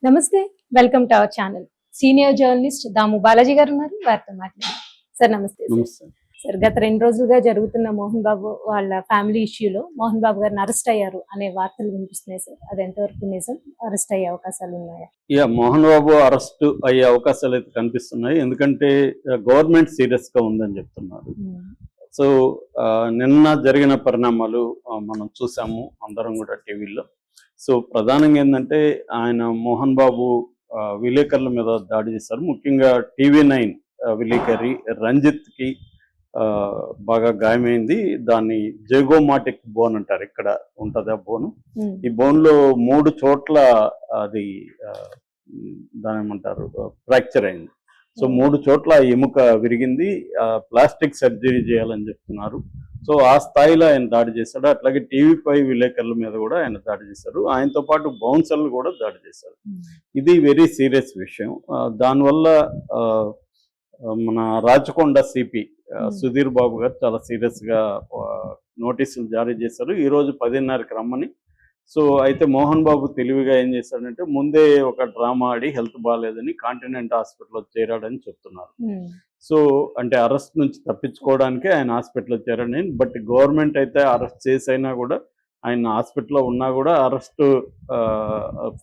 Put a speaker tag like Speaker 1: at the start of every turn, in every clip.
Speaker 1: నమస్తే. Welcome to our channel. Senior journalist Damu Balaji గారు ఉన్నారు. వారితో మాట్లాడదాం. సార్ నమస్తే సార్.
Speaker 2: నమస్తే.
Speaker 1: సార్ గత 2 రోజులుగా జరుగుతున్న మోహన్ బాబు వాళ్ళ ఫ్యామిలీ ఇష్యూలో మోహన్ బాబు గారిని అరెస్ట్ అయ్యారు అనే వార్తలు వినిపిస్తున్నాయి సార్. అది ఎంతవరకు నిజం? అరెస్ట్ అయ్యే అవకాశాలు ఉన్నాయా?
Speaker 2: మోహన్ బాబు అరెస్ట్ అయ్యే అవకాశాలు అయితే కనిపిస్తున్నాయి. ఎందుకంటే గవర్నమెంట్ సీరియస్ గా ఉందని చెప్తున్నారు. సో నిన్న జరిగిన పరిణామాలు మనం చూసాము అందరం కూడా టీవీలో. సో ప్రధానంగా ఏంటంటే ఆయన మోహన్ బాబు విలేకరుల మీద దాడి చేశారు. ముఖ్యంగా టీవీ9 విలేకరి రంజిత్ కి బాగా గాయమైంది. దాన్ని జైగోమాటిక్ బోన్ అంటారు. ఇక్కడ ఉంటది ఆ బోను. ఈ బోన్ లో 3 చోట్ల అది దాని ఏమంటారు ఫ్రాక్చర్ అయింది. సో 3 చోట్ల ఎముక విరిగింది. ప్లాస్టిక్ సర్జరీ చేయాలని చెప్తున్నారు. సో ఆ స్థాయిలో ఆయన దాడి చేశాడు. అట్లాగే టీవీ5 విలేకరుల మీద కూడా ఆయన దాడి చేశారు. ఆయనతో పాటు బౌన్సర్లు కూడా దాడి చేశారు. ఇది వెరీ సీరియస్ విషయం. దానివల్ల మన రాచకొండ సిపి సుధీర్ బాబు గారు చాలా సీరియస్ గా నోటీసులు జారీ చేశారు. ఈ రోజు 10:30కి రమ్మని. సో అయితే మోహన్ బాబు తెలివిగా ఏం చేశాడంటే ముందే ఒక డ్రామా ఆడి హెల్త్ బాగాలేదని కాంటినెంట్ హాస్పిటల్లో చేరాడని చెప్తున్నారు. సో అంటే అరెస్ట్ నుంచి తప్పించుకోవడానికే ఆయన హాస్పిటల్లో చేరాడని. బట్ గవర్నమెంట్ అయితే అరెస్ట్ చేసైనా కూడా ఆయన హాస్పిటల్లో ఉన్నా కూడా అరెస్ట్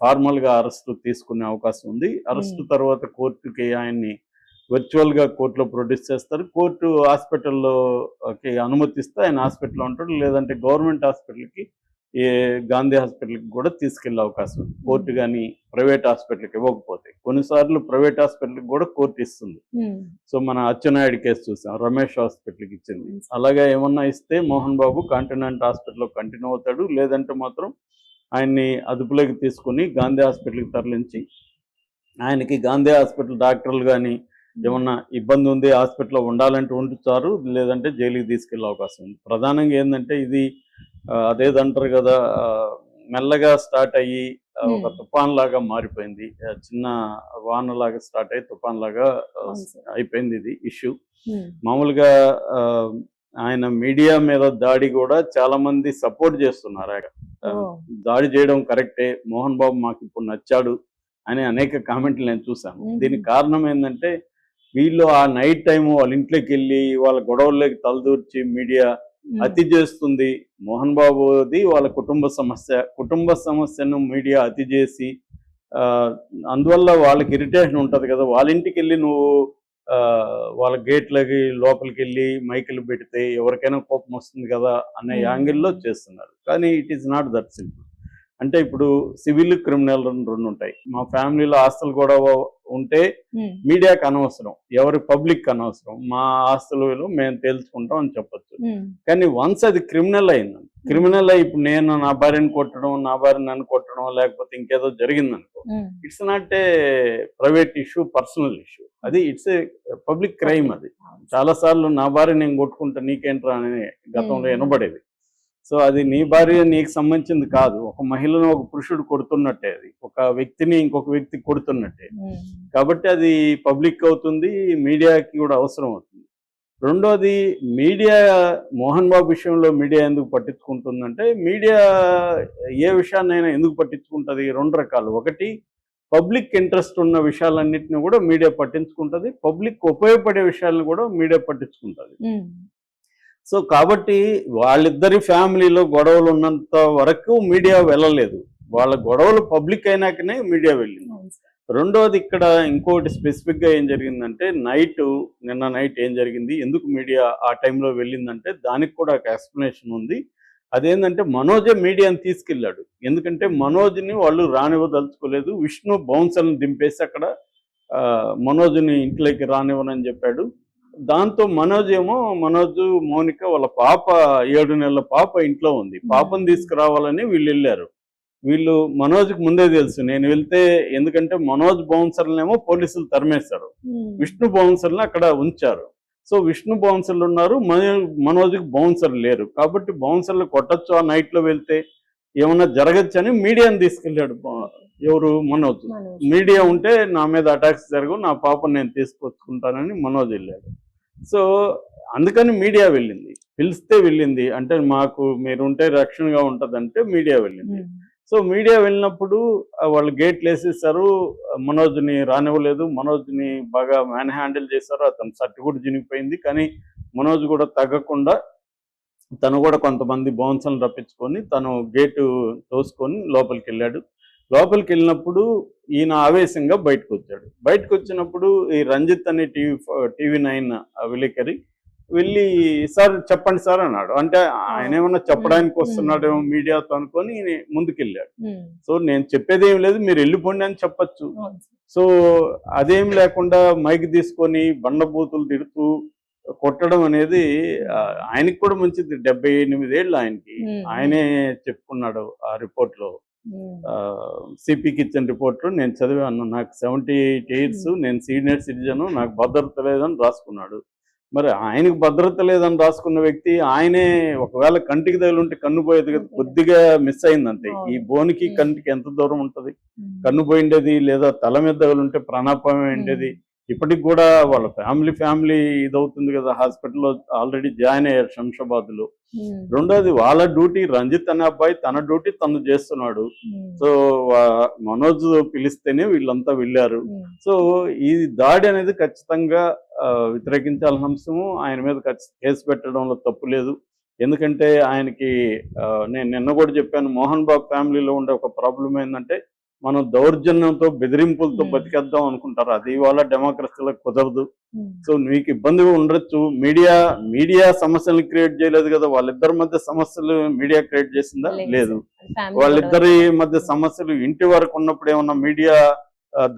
Speaker 2: ఫార్మల్ గా అరెస్ట్ తీసుకునే అవకాశం ఉంది. అరెస్ట్ తర్వాత కోర్టుకి ఆయన్ని వర్చువల్ గా కోర్టులో ప్రొడ్యూస్ చేస్తారు. కోర్టు హాస్పిటల్లోకి అనుమతిస్తే ఆయన హాస్పిటల్లో ఉంటాడు. లేదంటే గవర్నమెంట్ హాస్పిటల్కి గాంధీ హాస్పిటల్కి కూడా తీసుకెళ్లే అవకాశం ఉంది. కోర్టు కానీ ప్రైవేట్ హాస్పిటల్కి ఇవ్వకపోతే. కొన్నిసార్లు ప్రైవేట్ హాస్పిటల్కి కూడా కోర్టు ఇస్తుంది. సో మన అచ్చెన్నాయుడు కేసు చూసాం, రమేష్ హాస్పిటల్కి ఇచ్చింది. అలాగే ఏమన్నా ఇస్తే మోహన్ బాబు కాంటినెంట్ హాస్పిటల్లో కంటిన్యూ అవుతాడు. లేదంటే మాత్రం ఆయన్ని అదుపులోకి తీసుకుని గాంధీ హాస్పిటల్కి తరలించి ఆయనకి గాంధీ హాస్పిటల్ డాక్టర్లు కానీ ఏమన్నా ఇబ్బంది ఉంది హాస్పిటల్లో ఉండాలంటే ఉంచుతారు, లేదంటే జైలుకి తీసుకెళ్లే అవకాశం ఉంది. ప్రధానంగా ఏంటంటే ఇది అదేదంటారు కదా, మెల్లగా స్టార్ట్ అయ్యి ఒక తుఫాన్ లాగా మారిపోయింది. చిన్న వానలాగా స్టార్ట్ అయ్యి తుఫాన్ లాగా అయిపోయింది ఇది ఇష్యూ. మామూలుగా ఆయన మీడియా మీద దాడి కూడా చాలా మంది సపోర్ట్ చేస్తున్నారు. దాడి చేయడం కరెక్టే, మోహన్ బాబు మాకు ఇప్పుడు నచ్చాడు అని అనేక కామెంట్లు నేను చూశాను. దీనికి కారణం ఏంటంటే వీళ్ళు ఆ నైట్ టైం వాళ్ళ ఇంట్లోకి వెళ్ళి వాళ్ళ గొడవల్లోకి తలదూర్చి మీడియా అతి చేస్తుంది. మోహన్ బాబుది వాళ్ళ కుటుంబ సమస్యను మీడియా అతి చేసి అందువల్ల వాళ్ళకి ఇరిటేషన్ ఉంటుంది కదా, వాళ్ళ ఇంటికి వెళ్ళి నువ్వు వాళ్ళ గేట్లకి లోపలికి వెళ్ళి మైకులు పెడితే ఎవరికైనా కోపం వస్తుంది కదా అనే యాంగిల్లో చేస్తున్నారు. కానీ it is not that simple. అంటే ఇప్పుడు సివిల్ క్రిమినల్ 2 ఉంటాయి. మా ఫ్యామిలీలో ఆస్తులు కూడా ఉంటే మీడియాకి అనవసరం, ఎవరి పబ్లిక్ అనవసరం, మా ఆస్తులు మేము తేల్చుకుంటాం అని చెప్పొచ్చు. కానీ వన్స్ అది క్రిమినల్ అయిందని, క్రిమినల్ అయి ఇప్పుడు నేను నా భార్యను కొట్టడం, నా భార్య నన్ను కొట్టడం, లేకపోతే ఇంకేదో జరిగిందనుకో, it's not a private issue, personal issue. అది ఇట్స్ ఏ పబ్లిక్ క్రైమ్. అది చాలా సార్లు నా భార్య నేను కొట్టుకుంటా నీకేంట్రా అని గతంలో వినబడేది. సో అది నీ భార్య నీకు సంబంధించింది కాదు. ఒక మహిళను ఒక పురుషుడు కొడుతున్నట్టే, అది ఒక వ్యక్తిని ఇంకొక వ్యక్తి కొడుతున్నట్టే. కాబట్టి అది పబ్లిక్ అవుతుంది, మీడియాకి కూడా అవసరం అవుతుంది. రెండోది, మీడియా మోహన్ బాబు విషయంలో మీడియా ఎందుకు పట్టించుకుంటుందంటే, మీడియా ఏ విషయాన్నైనా ఎందుకు పట్టించుకుంటుంది? 2 రకాలు. ఒకటి, పబ్లిక్ ఇంట్రెస్ట్ ఉన్న విషయాలన్నింటినీ కూడా మీడియా పట్టించుకుంటుంది. పబ్లిక్ ఉపయోగపడే విషయాలను కూడా మీడియా పట్టించుకుంటుంది. సో కాబట్టి వాళ్ళిద్దరి ఫ్యామిలీలో గొడవలు ఉన్నంత వరకు మీడియా వెళ్ళలేదు. వాళ్ళ గొడవలు పబ్లిక్ అయినాకనే మీడియా వెళ్ళింది. రెండోది, ఇక్కడ ఇంకోటి స్పెసిఫిక్గా ఏం జరిగిందంటే నిన్న నైట్ ఏం జరిగింది, ఎందుకు మీడియా ఆ టైంలో వెళ్ళిందంటే దానికి కూడా ఒక ఎక్స్ప్లెనేషన్ ఉంది. అదేంటంటే మనోజే మీడియాని తీసుకెళ్ళాడు. ఎందుకంటే మనోజ్ని వాళ్ళు రానివ్వదలుచుకోలేదు. విష్ణు బౌన్సర్ని దింపేసి అక్కడ మనోజ్ని ఇంట్లోకి రానివ్వనని చెప్పాడు. దాంతో మనోజ్, మౌనిక వాళ్ళ పాప 7 నెలల పాప ఇంట్లో ఉంది. పాపను తీసుకురావాలని వీళ్ళు వెళ్ళారు. మనోజ్కి ముందే తెలుసు నేను వెళ్తే, ఎందుకంటే మనోజ్ బౌన్సర్లనేమో పోలీసులు తరిమేశారు, విష్ణు బౌన్సర్ని అక్కడ ఉంచారు. సో విష్ణు బౌన్సర్లు ఉన్నారు, మనోజ్కి బౌన్సర్ లేరు. కాబట్టి బౌన్సర్లు కొట్టచ్చు, ఆ నైట్లో వెళ్తే ఏమన్నా జరగచ్చు అని మీడియాని తీసుకెళ్ళాడు. ఎవరు? మనోజ్. మీడియా ఉంటే నా మీద అటాక్స్ జరగవు, నా పాపను నేను తీసుకొచ్చుకుంటానని మనోజ్ వెళ్ళాడు. సో అందుకని మీడియా వెళ్ళింది, పిలిస్తే వెళ్ళింది. అంటే మాకు మీరుంటే రక్షణగా ఉంటుందంటే మీడియా వెళ్ళింది. సో మీడియా వెళ్ళినప్పుడు వాళ్ళు గేట్లు వేసేసారు, మనోజ్ని రానివ్వలేదు, మనోజ్ని బాగా మ్యాన్ హ్యాండిల్ చేశారు, అతను షర్ట్ కూడా చినిగిపోయింది. కానీ మనోజ్ కూడా తగ్గకుండా తను కూడా కొంతమంది బౌన్సర్లను రప్పించుకొని తను గేటు తోసుకొని లోపలికి వెళ్ళాడు. లోపలికి వెళ్ళినప్పుడు ఈయన ఆవేశంగా బయటకు వచ్చాడు. బయటకు వచ్చినప్పుడు ఈ రంజిత్ అనే టీవీ9 విలేకరి వెళ్ళి సార్ చెప్పండి సార్ అన్నాడు. అంటే ఆయన ఏమన్నా చెప్పడానికి వస్తున్నాడేమో మీడియాతో అనుకొని ముందుకెళ్ళాడు. సో నేను చెప్పేది ఏం లేదు, మీరు వెళ్ళిపోండి అని చెప్పచ్చు. సో అదేం లేకుండా మైక్ తీసుకొని బండబూతులు తిడుతూ కొట్టడం అనేది ఆయనకి కూడా మంచిది. 78 ఏళ్ళు ఆయనకి. ఆయనే చెప్పుకున్నాడు ఆ రిపోర్ట్ లో, సిపికి ఇచ్చిన రిపోర్ట్ లో నేను చదివాను. నాకు 78 ఇయర్స్, నేను సీనియర్ సిటిజన్, నాకు భద్రత లేదని రాసుకున్నాడు. మరి ఆయనకు భద్రత లేదని రాసుకున్న వ్యక్తి ఆయనే ఒకవేళ కంటికి తగిలింటే కన్ను పోయేది కదా, కొద్దిగా మిస్ అయింది అంతే. ఈ బోనికి కంటికి ఎంత దూరం ఉంటది, కన్ను పోయిండేది, లేదా తల మీద తగిలింటే ప్రాణాపాయం అయిండేది. ఇప్పటికి కూడా వాళ్ళ ఫ్యామిలీ ఇదవుతుంది కదా, హాస్పిటల్లో ఆల్రెడీ జాయిన్ అయ్యారు శంషాబాద్ లో. రెండోది వాళ్ళ డ్యూటీ, రంజిత్ అనే అబ్బాయి తన డ్యూటీ తను చేస్తున్నాడు. సో మనోజ్ పిలిస్తేనే వీళ్ళంతా వెళ్ళారు. సో ఈ దాడి అనేది ఖచ్చితంగా వ్యతిరేకించాల్సిన అంశము. ఆయన మీద కేసు పెట్టడంలో తప్పు లేదు. ఎందుకంటే ఆయనకి నేను నిన్న కూడా చెప్పాను, మోహన్ బాబు ఫ్యామిలీలో ఉండే ఒక ప్రాబ్లం ఏంటంటే మనం దౌర్జన్యంతో బెదిరింపులతో బతికేద్దాం అనుకుంటారు. అది ఇవాళ డెమోక్రసీలకు కుదరదు. సో మీకు ఇబ్బందిగా ఉండొచ్చు. మీడియా సమస్యలు క్రియేట్ చేయలేదు కదా, వాళ్ళిద్దరి మధ్య సమస్యలు మీడియా క్రియేట్ చేసిందా? లేదు. వాళ్ళిద్దరి మధ్య సమస్యలు ఇంటి వరకు ఉన్నప్పుడు ఏమన్నా మీడియా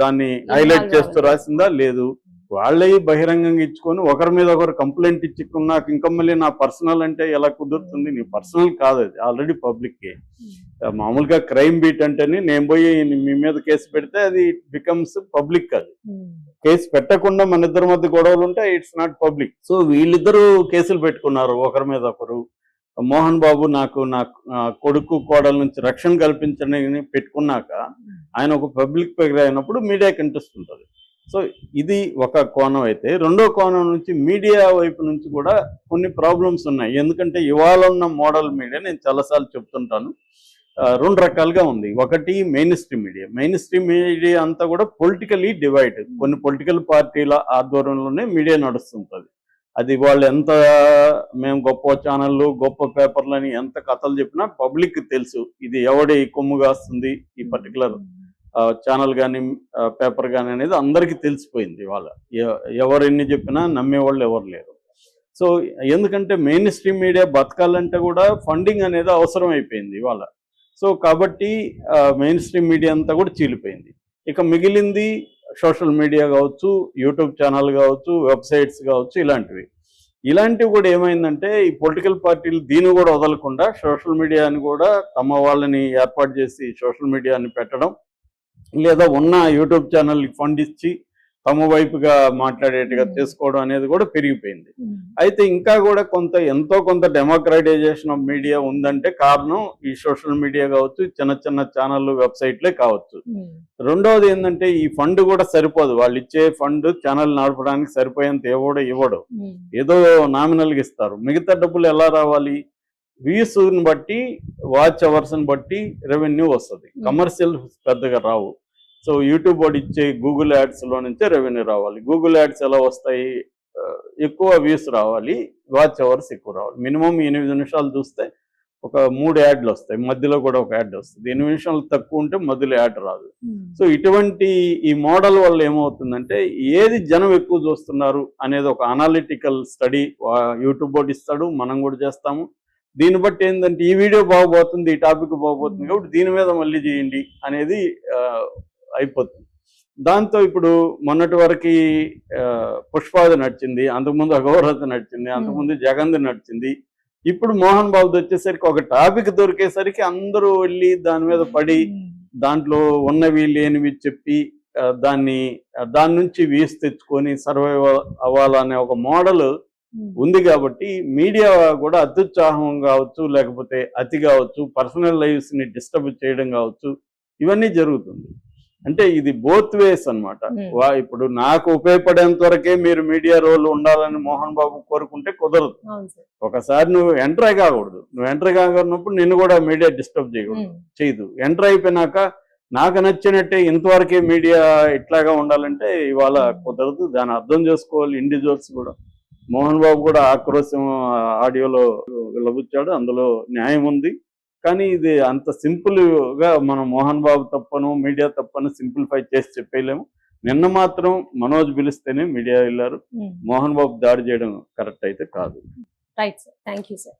Speaker 2: దాన్ని హైలైట్ చేస్తూ రాసిందా? లేదు. వాళ్ళే బహిరంగంగా ఇచ్చుకొని ఒకరి మీద ఒకరు కంప్లైంట్ ఇచ్చుకున్నాక ఇంకా మళ్ళీ నా పర్సనల్ అంటే ఎలా కుదురుతుంది? నీ పర్సనల్ కాదు, అది ఆల్రెడీ పబ్లిక్. మామూలుగా క్రైమ్ బీట్ అంటేనే నేను పోయి మీ మీద కేసు పెడితే అది బికమ్స్ పబ్లిక్. అది కేసు పెట్టకుండా మన ఇద్దరి మధ్య గొడవలు ఉంటే ఇట్స్ నాట్ పబ్లిక్. సో వీళ్ళిద్దరూ కేసులు పెట్టుకున్నారు ఒకరి మీద ఒకరు. మోహన్ బాబు నా కొడుకు కోడల నుంచి రక్షణ కల్పించని పెట్టుకున్నాక ఆయన ఒక పబ్లిక్ ఫిగర్ అయినప్పుడు మీడియాకి ఇంట్రెస్ట్ ఉంటుంది. సో ఇది ఒక కోణం అయితే, రెండో కోణం నుంచి మీడియా వైపు నుంచి కూడా కొన్ని ప్రాబ్లమ్స్ ఉన్నాయి. ఎందుకంటే ఇవాళ ఉన్న మోడల్ మీడియా, నేను చాలాసార్లు చెప్తుంటాను, రెండు రకాలుగా ఉంది. ఒకటి మెయిన్ స్ట్రీమ్ మీడియా అంతా కూడా పొలిటికలీ డివైడ్. కొన్ని పొలిటికల్ పార్టీల ఆధ్వర్యంలోనే మీడియా నడుస్తుంటుంది. అది వాళ్ళు ఎంత మేము గొప్ప ఛానళ్ళు గొప్ప పేపర్లు అని ఎంత కథలు చెప్పినా పబ్లిక్ తెలుసు ఇది ఎవడి కొమ్ము కాస్తుంది, ఈ పర్టికులర్ ఛానల్ కానీ పేపర్ కానీ అనేది అందరికీ తెలిసిపోయింది. ఇవాళ ఎవరు ఎన్ని చెప్పినా నమ్మేవాళ్ళు ఎవరు లేరు. సో ఎందుకంటే మెయిన్ స్ట్రీమ్ మీడియా బతకాలంటే కూడా ఫండింగ్ అనేది అవసరం అయిపోయింది ఇవాళ. సో కాబట్టి మెయిన్ స్ట్రీమ్ మీడియా అంతా కూడా చీలిపోయింది. ఇక మిగిలింది సోషల్ మీడియా కావచ్చు, యూట్యూబ్ ఛానల్ కావచ్చు, వెబ్సైట్స్ కావచ్చు, ఇలాంటివి కూడా ఏమైందంటే ఈ పొలిటికల్ పార్టీలు దీన్ని కూడా వదలకుండా సోషల్ మీడియాని కూడా తమ వాళ్ళని ఏర్పాటు చేసి సోషల్ మీడియాని పెట్టడం, లేదా ఉన్న యూట్యూబ్ ఛానల్కి ఫండ్ ఇచ్చి తమ వైపుగా మాట్లాడేట్టుగా చేసుకోవడం అనేది కూడా పెరిగిపోయింది. అయితే ఇంకా కూడా ఎంతో కొంత డెమోక్రటైజేషన్ ఆఫ్ మీడియా ఉందంటే కారణం ఈ సోషల్ మీడియా కావచ్చు, చిన్న చిన్న ఛానళ్ళు వెబ్సైట్లే కావచ్చు. రెండవది ఏంటంటే ఈ ఫండ్ కూడా సరిపోదు. వాళ్ళు ఇచ్చే ఫండ్ ఛానల్ నడపడానికి సరిపోయేంత ఇవ్వడు, ఏదో నామినల్గా ఇస్తారు. మిగతా డబ్బులు ఎలా రావాలి? వ్యూస్ని బట్టి, వాచ్ అవర్స్ని బట్టి రెవెన్యూ వస్తుంది. కమర్షియల్ పెద్దగా రావు. సో యూట్యూబ్ వాడు ఇచ్చే గూగుల్ యాడ్స్లో నుంచే రెవెన్యూ రావాలి. గూగుల్ యాడ్స్ ఎలా వస్తాయి? ఎక్కువ వ్యూస్ రావాలి, వాచ్ అవర్స్ ఎక్కువ రావాలి. మినిమం 8 నిమిషాలు చూస్తే ఒక 3 యాడ్లు వస్తాయి, మధ్యలో కూడా ఒక యాడ్ వస్తుంది. 8 నిమిషాలు తక్కువ ఉంటే మధ్యలో యాడ్ రాదు. సో ఇటువంటి ఈ మోడల్ వల్ల ఏమవుతుందంటే ఏది జనం ఎక్కువ చూస్తున్నారు అనేది ఒక అనాలిటికల్ స్టడీ యూట్యూబ్ వాడు ఇస్తాడు, మనం కూడా చేస్తాము. దీన్ని బట్టి ఏంటంటే ఈ వీడియో బాగుపోతుంది, ఈ టాపిక్ బాగుపోతుంది కాబట్టి దీని మీద మళ్ళీ చేయండి అనేది అయిపోతుంది. దాంతో ఇప్పుడు మొన్నటి వరకు పుష్పాది నడిచింది, అంతకుముందు అఘోరత నడిచింది, అంతకుముందు జగంద్ నడిచింది. ఇప్పుడు మోహన్ బాబుది వచ్చేసరికి ఒక టాపిక్ దొరికేసరికి అందరూ వెళ్ళి దాని మీద పడి దాంట్లో ఉన్నవి లేనివి చెప్పి దాని నుంచి వ్యూస్ తెచ్చుకొని సర్వైవ్ అవ్వాలనే ఒక మోడల్ ఉంది. కాబట్టి మీడియా కూడా అత్యుత్సాహం కావచ్చు, లేకపోతే అతి కావచ్చు, పర్సనల్ లైఫ్స్ని డిస్టర్బ్ చేయడం కావచ్చు, ఇవన్నీ జరుగుతుంది. అంటే ఇది బోత్ వేస్ అన్నమాట.
Speaker 1: ఉమ్,
Speaker 2: ఇప్పుడు నాకు ఉపయోగపడేంత వరకే మీరు మీడియా రోల్ ఉండాలని మోహన్ బాబు కోరుకుంటే కుదరదు.
Speaker 1: అవును సార్.
Speaker 2: ఒకసారి నువ్వు ఎంటర్ కాకూడదు. నువ్వు ఎంటర్ కాకున్నప్పుడు నిన్ను కూడా మీడియా డిస్టర్బ్ చేయకూడదు,
Speaker 1: ఉమ్,
Speaker 2: చేయదు. ఎంటర్ అయిపోయినాక నాకు నచ్చినట్టే ఇంతవరకే మీడియా ఇట్లాగా ఉండాలంటే ఇవాళ కుదరదు. దాన్ని అర్థం చేసుకోవాలి ఇండివిజువల్స్ కూడా. మోహన్ బాబు కూడా ఆక్రోశం ఆడియోలో విలబుచ్చాడు, అందులో న్యాయం ఉంది. కానీ ఇది అంత సింపుల్ గా మనం మోహన్ బాబు తప్పను మీడియా తప్పను సింప్లిఫై చేసి చెప్పేయలేము. నిన్న మాత్రం మనోజ్ పిలిస్తేనే మీడియా వెళ్ళారు.
Speaker 1: ఉమ్.
Speaker 2: మోహన్ బాబు దాడి చేయడం కరెక్ట్ అయితే కాదు.
Speaker 1: Right sir, thank you sir.